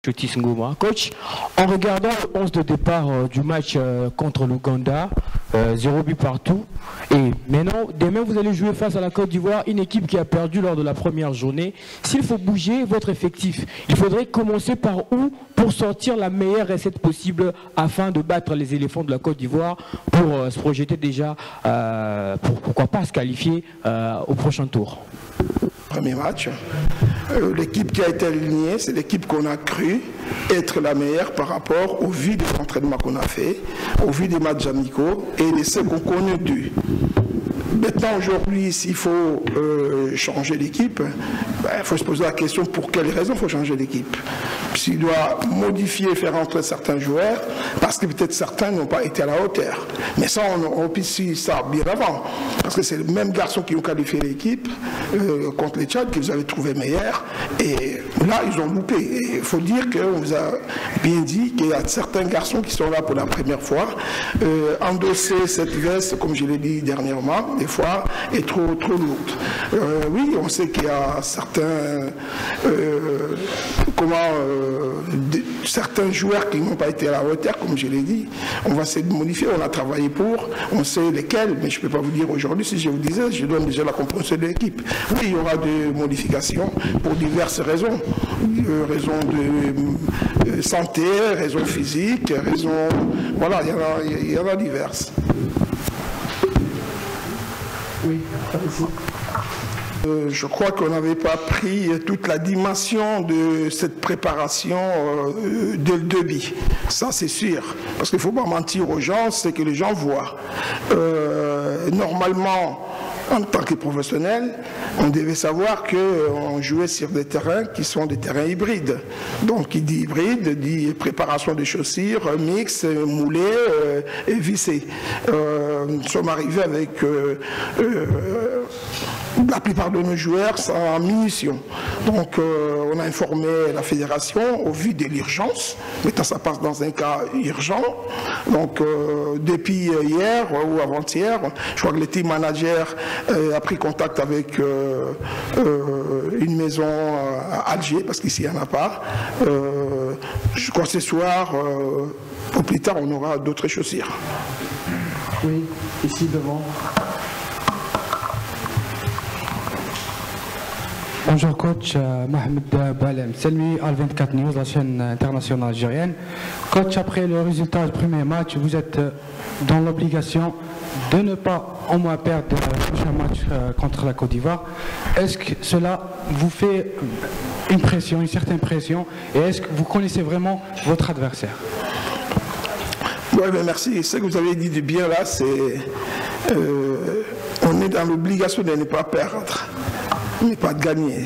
Otis Ngoma. Coach, en regardant le 11 de départ du match contre l'Ouganda, 0 but partout, et maintenant, demain vous allez jouer face à la Côte d'Ivoire, une équipe qui a perdu lors de la première journée. S'il faut bouger votre effectif, il faudrait commencer par où pour sortir la meilleure recette possible afin de battre les éléphants de la Côte d'Ivoire pour se projeter déjà, pourquoi pas se qualifier au prochain tour? Premier match, l'équipe qui a été alignée, c'est l'équipe qu'on a cru être la meilleure par rapport au vu des entraînements qu'on a fait, au vu des matchs amicaux et de ce qu'on connaît d'eux. Maintenant, aujourd'hui, s'il faut changer l'équipe, il faut se poser la question pour quelles raisons il faut changer l'équipe. S'il doit modifier, faire entrer certains joueurs, parce que peut-être certains n'ont pas été à la hauteur. Mais ça, on peut suivre ça bien avant. Parce que c'est les mêmes garçons qui ont qualifié l'équipe contre les Tchad, que vous avez trouvé meilleurs. Et là, ils ont loupé. Il faut dire qu'on vous a bien dit qu'il y a certains garçons qui sont là pour la première fois. Endosser cette veste, comme je l'ai dit dernièrement, des fois, est trop lourde. Oui, on sait qu'il y a certains... certains joueurs qui n'ont pas été à la hauteur, comme je l'ai dit, on va essayer de modifier, on a travaillé pour, on sait lesquels, mais je ne peux pas vous dire aujourd'hui, si je vous disais, je donne déjà la compréhension de l'équipe. Oui, il y aura des modifications pour diverses raisons, raisons de santé, raisons physiques, raisons... Voilà, il y en a diverses. Oui, je crois qu'on n'avait pas pris toute la dimension de cette préparation dès le début. Ça, c'est sûr. Parce qu'il ne faut pas mentir aux gens, c'est que les gens voient. Normalement, en tant que professionnel, on devait savoir qu'on jouait sur des terrains qui sont des terrains hybrides. Donc, qui dit hybride, dit préparation de chaussures, mix, moulé et vissé. Nous sommes arrivés avec... la plupart de nos joueurs sont en munitions. Donc, on a informé la fédération au vu de l'urgence. Maintenant, ça passe dans un cas urgent. Donc, depuis hier ou avant-hier, je crois que le team manager a pris contact avec une maison à Alger, parce qu'ici, il n'y en a pas. Je crois que ce soir, ou plus tard, on aura d'autres chaussures. Oui, ici devant. Bonjour coach, Mohamed Balem, c'est lui Al24 News, la chaîne internationale algérienne. Coach, après le résultat du premier match, vous êtes dans l'obligation de ne pas au moins perdre le prochain match contre la Côte d'Ivoire. Est-ce que cela vous fait une pression, une certaine pression, et est-ce que vous connaissez vraiment votre adversaire? Oui, merci. Ce que vous avez dit de bien là, c'est on est dans l'obligation de ne pas perdre, mais pas de gagner.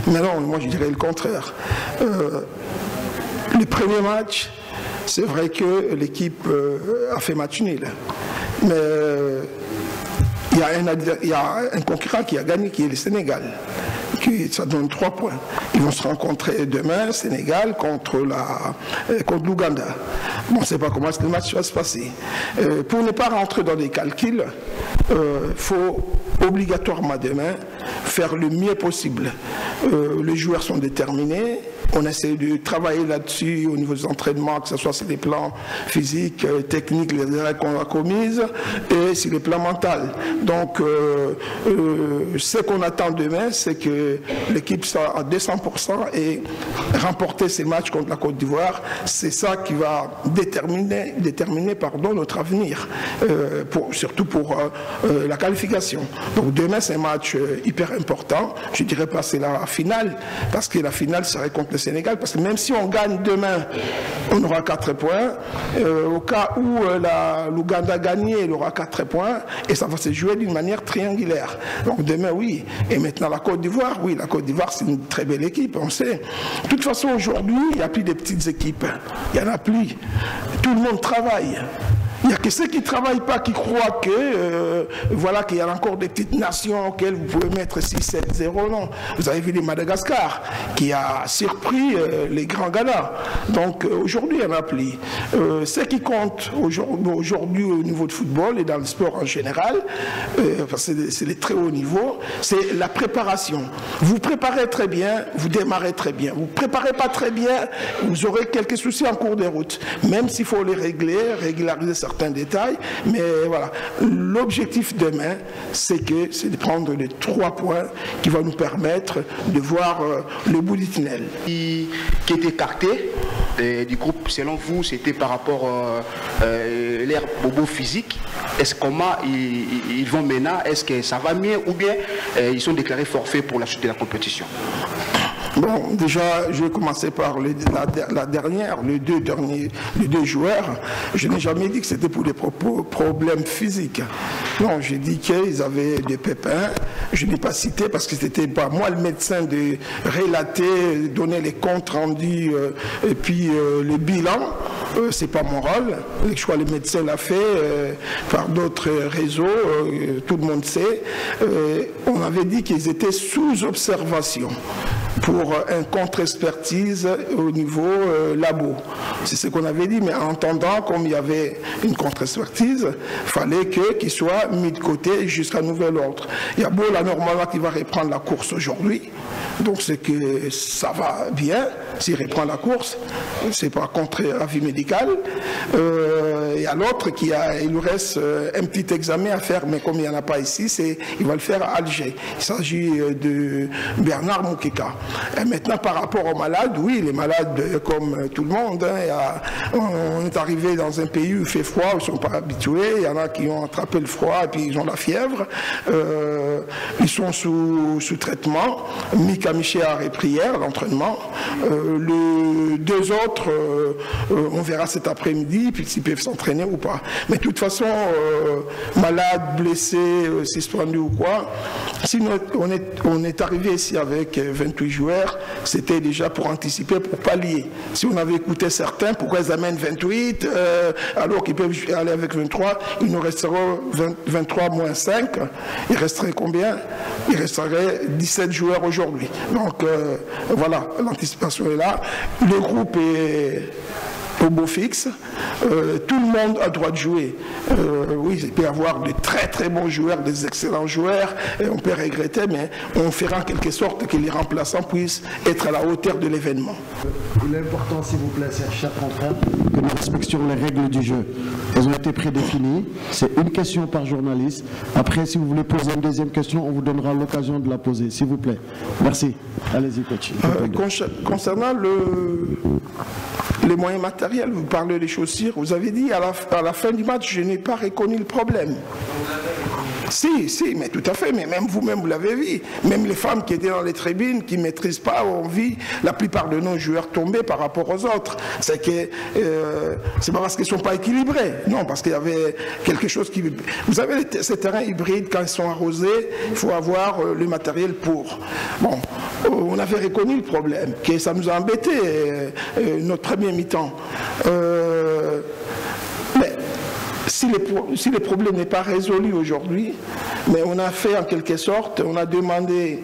Mais non, moi je dirais le contraire. Le premier match, c'est vrai que l'équipe a fait match nul. Mais il y a un concurrent qui a gagné, qui est le Sénégal. Ça donne 3 points. Ils vont se rencontrer demain, Sénégal, contre l'Ouganda. Bon, on ne sait pas comment le match va se passer. Pour ne pas rentrer dans des calculs, il faut obligatoirement demain faire le mieux possible. Les joueurs sont déterminés. On essaie de travailler là-dessus au niveau des entraînements, que ce soit sur les plans physiques, techniques, les erreurs qu'on a commises, et sur les plans mentaux. Donc, ce qu'on attend demain, c'est que l'équipe soit à 200% et remporter ces matchs contre la Côte d'Ivoire. C'est ça qui va déterminer notre avenir, surtout pour la qualification. Donc, demain, c'est un match hyper important. Je dirais pas c'est la finale, parce que la finale serait contre le Sénégal, parce que même si on gagne demain, on aura 4 points. Au cas où l'Ouganda a gagné, il aura 4 points, et ça va se jouer d'une manière triangulaire. Donc demain, oui. Et maintenant, la Côte d'Ivoire, oui, la Côte d'Ivoire, c'est une très belle équipe, on sait. De toute façon, aujourd'hui, il n'y a plus de petites équipes. Il n'y en a plus. Tout le monde travaille. Il n'y a que ceux qui ne travaillent pas, qui croient que, voilà, qu'il y a encore des petites nations auxquelles vous pouvez mettre 6-7-0. Non. Vous avez vu les Madagascar, qui a surpris les grands Ghana. Donc aujourd'hui, on a appelé. Ce qui compte aujourd'hui au niveau de football et dans le sport en général, parce que c'est les très hauts niveaux, c'est la préparation. Vous préparez très bien, vous démarrez très bien. Vous ne préparez pas très bien, vous aurez quelques soucis en cours de route. Même s'il faut les régulariser certains détails, mais voilà. L'objectif demain, c'est de prendre les 3 points qui vont nous permettre de voir le bout du tunnel. Qui est écarté du groupe, selon vous, c'était par rapport à l'air bobo physique. Est-ce comment ils vont maintenant? Est-ce que ça va mieux ou bien ils sont déclarés forfaits pour la suite de la compétition? Bon, déjà, je vais commencer par la dernière, les deux joueurs. Je n'ai jamais dit que c'était pour des problèmes physiques. Non, j'ai dit qu'ils avaient des pépins. Je n'ai pas cité parce que c'était pas moi le médecin de relater, donner les comptes rendus et puis le bilan. C'est pas mon rôle. Je crois que le médecin l'a fait par d'autres réseaux. Tout le monde sait. On avait dit qu'ils étaient sous observation pour un contre-expertise au niveau labo. C'est ce qu'on avait dit, mais en entendant, comme il y avait une contre-expertise, il fallait qu'il soit mis de côté jusqu'à nouvel ordre. Il y a Bola normalement qui va reprendre la course aujourd'hui, donc c'est que ça va bien s'il reprend la course, c'est pas contre avis médical. Il y a l'autre il lui reste un petit examen à faire, mais comme il n'y en a pas ici, il va le faire à Alger. Il s'agit de Bernard Moukeka. Et maintenant, par rapport aux malades, oui, les malades, comme tout le monde, hein, on est arrivé dans un pays où il fait froid, où ils ne sont pas habitués. Il y en a qui ont attrapé le froid et puis ils ont la fièvre. Ils sont sous traitement. Mika Miché a prière, l'entraînement. Les 2 autres, on verra cet après-midi, puis s'ils peuvent s'entraîner ou pas. Mais de toute façon, malades, blessés, suspendus ou quoi, si on est arrivé ici avec 28 joueurs, c'était déjà pour anticiper, pour pallier. Si on avait écouté certains, pourquoi ils amènent 28, alors qu'ils peuvent aller avec 23, il nous resterait 23 moins 5, il resterait combien? Il resterait 17 joueurs aujourd'hui. Donc voilà, l'anticipation est là. Le groupe est au beau fixe, tout le monde a droit de jouer. Oui, il peut y avoir de très très bons joueurs, des excellents joueurs, et on peut regretter, mais on fera en quelque sorte que les remplaçants puissent être à la hauteur de l'événement. Il est important, s'il vous plaît, cher confrère, que nous respections les règles du jeu. Elles ont été prédéfinies. C'est une question par journaliste. Après, si vous voulez poser une deuxième question, on vous donnera l'occasion de la poser, s'il vous plaît. Merci. Allez-y, coach. Concernant les moyens matériels, vous parlez des chaussures, vous avez dit à la fin du match, je n'ai pas reconnu le problème. Si, mais tout à fait, mais même vous-même, vous l'avez vu. Même les femmes qui étaient dans les tribunes, qui ne maîtrisent pas, ont vu la plupart de nos joueurs tomber par rapport aux autres. C'est que c'est pas parce qu'ils ne sont pas équilibrés, non, parce qu'il y avait quelque chose qui... Vous savez, ces terrains hybrides, quand ils sont arrosés, il faut avoir le matériel pour. Bon, on avait reconnu le problème, que ça nous a embêté, notre premier mi-temps. Mais si le problème n'est pas résolu aujourd'hui, mais on a fait en quelque sorte, on a demandé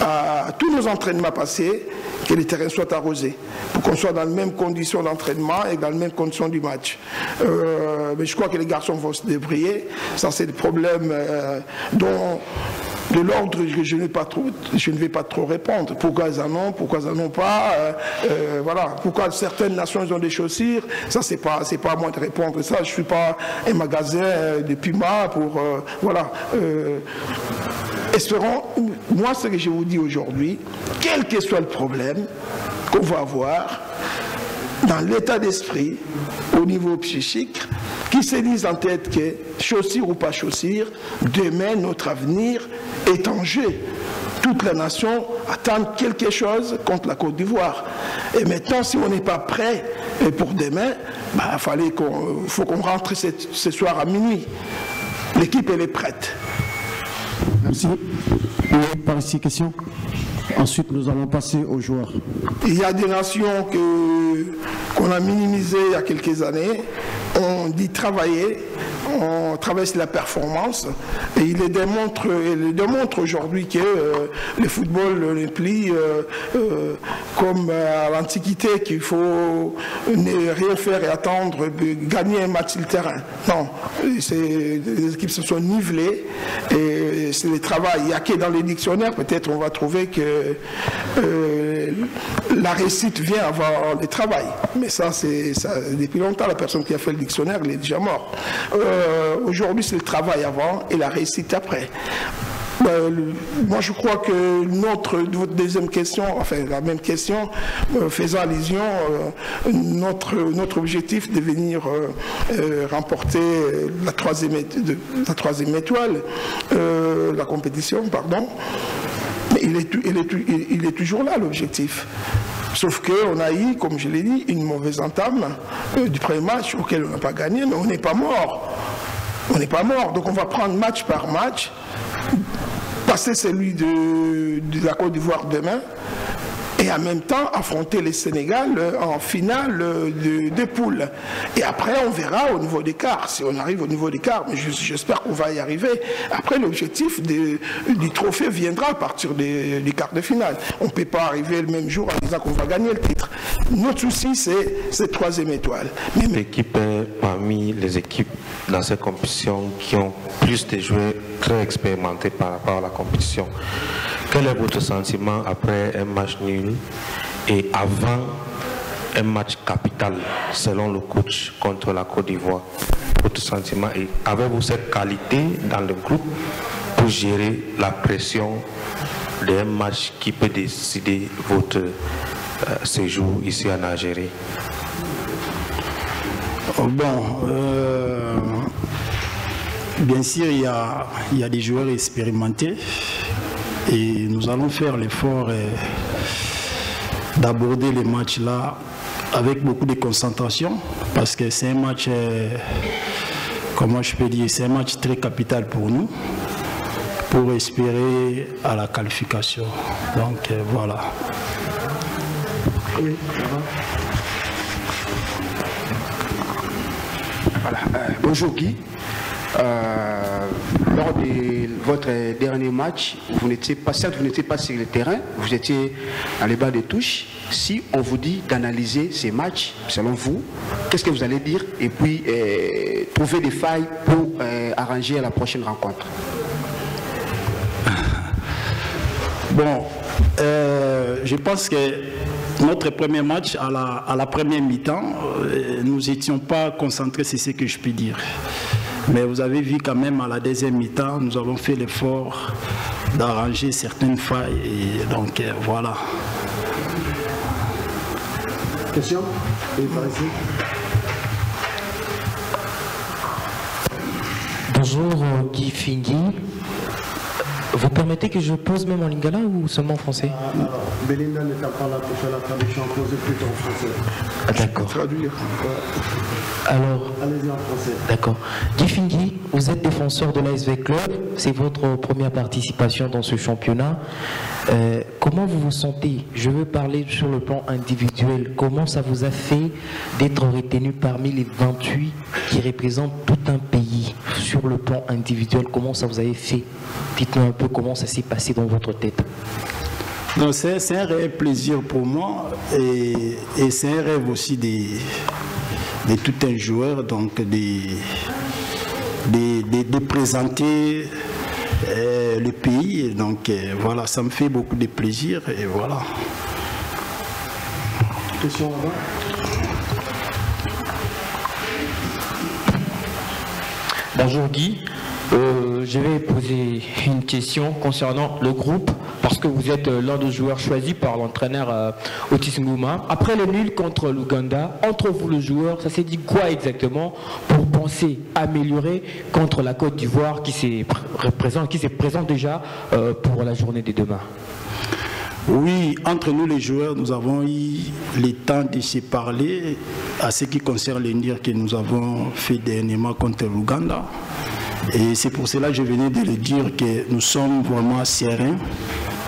à tous nos entraînements passés que les terrains soient arrosés, pour qu'on soit dans les mêmes conditions d'entraînement et dans les mêmes conditions du match. Mais je crois que les garçons vont se débrouiller. Ça, c'est des problèmes dont... de l'ordre que je ne vais pas trop répondre. Pourquoi ils en ont, pourquoi ils n'en ont pas, voilà. Pourquoi certaines nations ont des chaussures, ça c'est pas à moi de répondre. Ça, je ne suis pas un magasin de Puma pour, voilà. Espérons, moi ce que je vous dis aujourd'hui, quel que soit le problème qu'on va avoir, dans l'état d'esprit, au niveau psychique, qui se disent en tête que, chaussure ou pas chaussure, demain, notre avenir est en jeu. Toute la nation attend quelque chose contre la Côte d'Ivoire. Et maintenant, si on n'est pas prêt pour demain, bah, faut qu'on rentre ce soir à minuit. L'équipe, elle est prête. Merci. Par ici, question. Ensuite, nous allons passer aux joueurs. Il y a des nations qu'on a minimisées il y a quelques années. on dit travailler, on travaille sur la performance et il démontre aujourd'hui que le football n'est plus comme à l'Antiquité qu'il faut ne rien faire et attendre de gagner un match sur le terrain. Non, les équipes se sont nivelées et c'est le travail. Il n'y a que dans les dictionnaires, peut-être on va trouver que la réussite vient avant le travail. Mais ça, depuis longtemps, la personne qui a fait le dictionnaire, elle est déjà morte. Aujourd'hui, c'est le travail avant et la réussite après. Moi, je crois que votre deuxième question, enfin la même question, faisant allusion, notre objectif de venir remporter la troisième étoile, la compétition, pardon, il est toujours là l'objectif. Sauf qu'on a eu, comme je l'ai dit, une mauvaise entame du premier match auquel on n'a pas gagné, mais on n'est pas mort. On n'est pas mort, donc on va prendre match par match, passer celui de la Côte d'Ivoire demain, et en même temps affronter le Sénégal en finale de poule. Et après, on verra au niveau des quarts, si on arrive au niveau des quarts, mais j'espère qu'on va y arriver. Après, l'objectif du trophée viendra à partir des quarts de finale. On ne peut pas arriver le même jour en disant qu'on va gagner le titre. Notre souci, c'est cette troisième étoile. L'équipe est parmi les équipes dans cette compétition qui ont plus de joueurs très expérimentés par rapport à la compétition. Quel est votre sentiment après un match nul et avant un match capital, selon le coach, contre la Côte d'Ivoire? Votre sentiment, et avez-vous cette qualité dans le groupe pour gérer la pression d'un match qui peut décider votre séjour ici en Algérie? Bien sûr, il y a des joueurs expérimentés. Et nous allons faire l'effort d'aborder les matchs-là avec beaucoup de concentration, parce que c'est un match, comment je peux dire, c'est un match très capital pour nous, pour espérer à la qualification. Donc voilà. Oui, voilà. Bonjour Guy. Lors de votre dernier match, vous n'étiez pas sur le terrain, vous étiez dans les bas de touche. Si on vous dit d'analyser ces matchs, selon vous, qu'est-ce que vous allez dire? Et puis, trouver des failles pour arranger la prochaine rencontre. Bon, je pense que notre premier match, à la première mi-temps, nous n'étions pas concentrés, c'est ce que je peux dire. Mais vous avez vu quand même à la deuxième mi-temps, nous avons fait l'effort d'arranger certaines failles. Et donc voilà. Question? Oui, par ici. Bonjour Guy Fingui. Vous permettez que je pose même en lingala ou seulement en français? Belinda n'étant pas là pour faire la traduction, posez plutôt en français. Ah, d'accord. Traduire. Alors, allez-y en français. D'accord. Guy Fingui, vous êtes défenseur de l'ASV Club. C'est votre première participation dans ce championnat. Comment vous vous sentez? Je veux parler sur le plan individuel. Comment ça vous a fait d'être retenu parmi les 28 qui représentent tout un pays? Sur le plan individuel, comment ça vous avait fait? Dites-nous un peu comment ça s'est passé dans votre tête. C'est un réel plaisir pour moi et c'est un rêve aussi de tout un joueur, donc de présenter le pays. Et donc voilà, ça me fait beaucoup de plaisir et voilà. Question là-bas. Bonjour Guy, je vais poser une question concernant le groupe parce que vous êtes l'un des joueurs choisis par l'entraîneur Otis Ngouma. Après le nul contre l'Ouganda, entre vous le joueur, ça s'est dit quoi exactement pour penser améliorer contre la Côte d'Ivoire qui se présente déjà pour la journée de demain? Oui, entre nous les joueurs, nous avons eu le temps de se parler à ce qui concerne les nirs que nous avons fait dernièrement contre l'Ouganda. Et c'est pour cela que je venais de le dire que nous sommes vraiment sereins,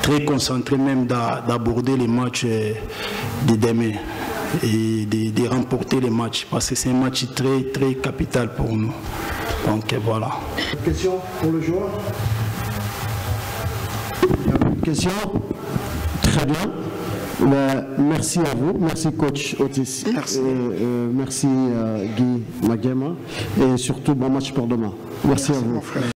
très concentrés même d'aborder les matchs de demain. et de remporter les matchs parce que c'est un match très, très capital pour nous. Donc voilà. Question pour le joueur? Question? Très bien. Merci à vous. Merci coach Otis. Merci. Merci Guy Magema. Et surtout bon match pour demain. Merci à vous.